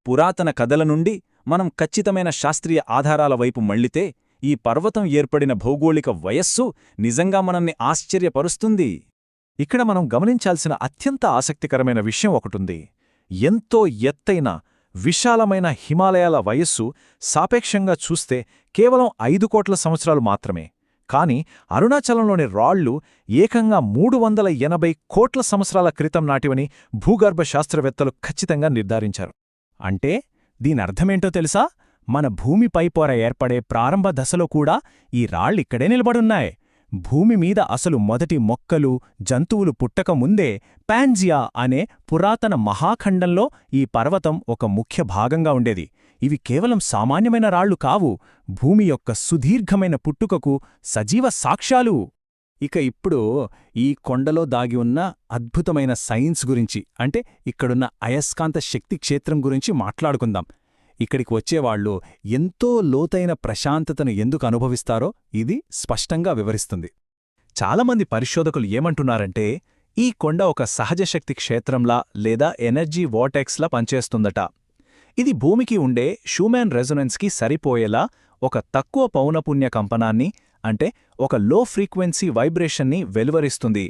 పురాతన కథల నుండి మనం ఖచ్చితమైన శాస్త్రీయ ఆధారాల వైపు మళ్ళితే ఈ పర్వతం ఏర్పడిన భౌగోళిక వయస్సు నిజంగా మనల్ని ఆశ్చర్యపరుస్తుంది. ఇక్కడ మనం గమనించాల్సిన అత్యంత ఆసక్తికరమైన విషయం ఒకటుంది. ఎంతో ఎత్తైన విశాలమైన హిమాలయాల వయస్సు సాపేక్షంగా చూస్తే కేవలం 5 కోట్ల సంవత్సరాలు మాత్రమే. కాని అరుణాచలంలోని రాళ్లు ఏకంగా 380 కోట్ల సంవత్సరాల క్రితం నాటివని భూగర్భ శాస్త్రవేత్తలు ఖచ్చితంగా నిర్ధారించారు. అంటే దీనర్థమేంటో తెలుసా? మన భూమిపై పొర ఏర్పడే ప్రారంభ దశలో కూడా ఈ రాళ్ళిక్కడే నిలబడున్నాయి. భూమిమీద అసలు మొదటి మొక్కలు, జంతువులు పుట్టక ముందే పాంజియా అనే పురాతన మహాఖండంలో ఈ పర్వతం ఒక ముఖ్య భాగంగా ఉండేది. ఇవి కేవలం సామాన్యమైన రాళ్లు కావు, భూమి యొక్క సుదీర్ఘమైన పుట్టుకకు సజీవ సాక్ష్యాలు. ఇప్పుడు ఈ కొండలో దాగి ఉన్న అద్భుతమైన సైన్స్ గురించి, అంటే ఇక్కడున్న అయస్కాంత శక్తి క్షేత్రం గురించి మాట్లాడుకుందాం. ఇక్కడికి వచ్చేవాళ్లు ఎంతో లోతైన ప్రశాంతతను ఎందుకు అనుభవిస్తారో ఇది స్పష్టంగా వివరిస్తుంది. చాలామంది పరిశోధకులు ఏమంటున్నారంటే, ఈ కొండ ఒక సహజశక్తి క్షేత్రంలా లేదా ఎనర్జీ వాటెక్స్లా పనిచేస్తుందట. ఇది భూమికి ఉండే షూమాన్ రెజొనెన్స్కి సరిపోయేలా ఒక తక్కువ పౌనపున్య కంపనాన్ని, అంటే ఒక లో ఫ్రీక్వెన్సీ వైబ్రేషన్ని వెలువరిస్తుంది.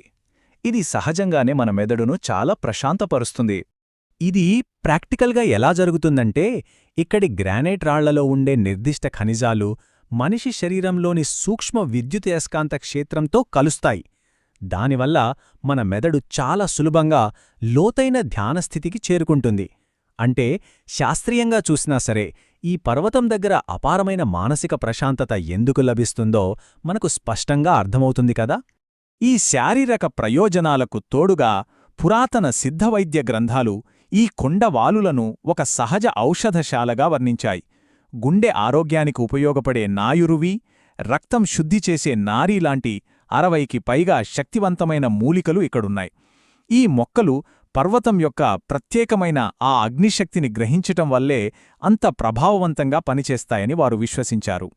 ఇది సహజంగానే మన మెదడును చాలా ప్రశాంతపరుస్తుంది. ఇది ప్రాక్టికల్గా ఎలా జరుగుతుందంటే, ఇక్కడి గ్రానైట్ రాళ్లలో ఉండే నిర్దిష్ట ఖనిజాలు మనిషి శరీరంలోని సూక్ష్మ విద్యుదయస్కాంత క్షేత్రంతో కలుస్తాయి. దానివల్ల మన మెదడు చాలా సులభంగా లోతైన ధ్యానస్థితికి చేరుకుంటుంది. అంటే శాస్త్రీయంగా చూసినా సరే ఈ పర్వతం దగ్గర అపారమైన మానసిక ప్రశాంతత ఎందుకు లభిస్తుందో మనకు స్పష్టంగా అర్థమవుతుంది కదా. ఈ శారీరక ప్రయోజనాలకు తోడుగా పురాతన సిద్ధవైద్య గ్రంథాలు ఈ కొండవాలులను ఒక సహజ ఔషధశాలగా వర్ణించాయి. గుండె ఆరోగ్యానికి ఉపయోగపడే నాయురువి, రక్తం శుద్ధి చేసే నారీలాంటి 60కి పైగా శక్తివంతమైన మూలికలు ఇక్కడున్నాయి. ఈ మొక్కలు పర్వతం యొక్క ప్రత్యేకమైన ఆ అగ్నిశక్తిని గ్రహించటం వల్లే అంత ప్రభావవంతంగా పనిచేస్తాయని వారు విశ్వసించారు.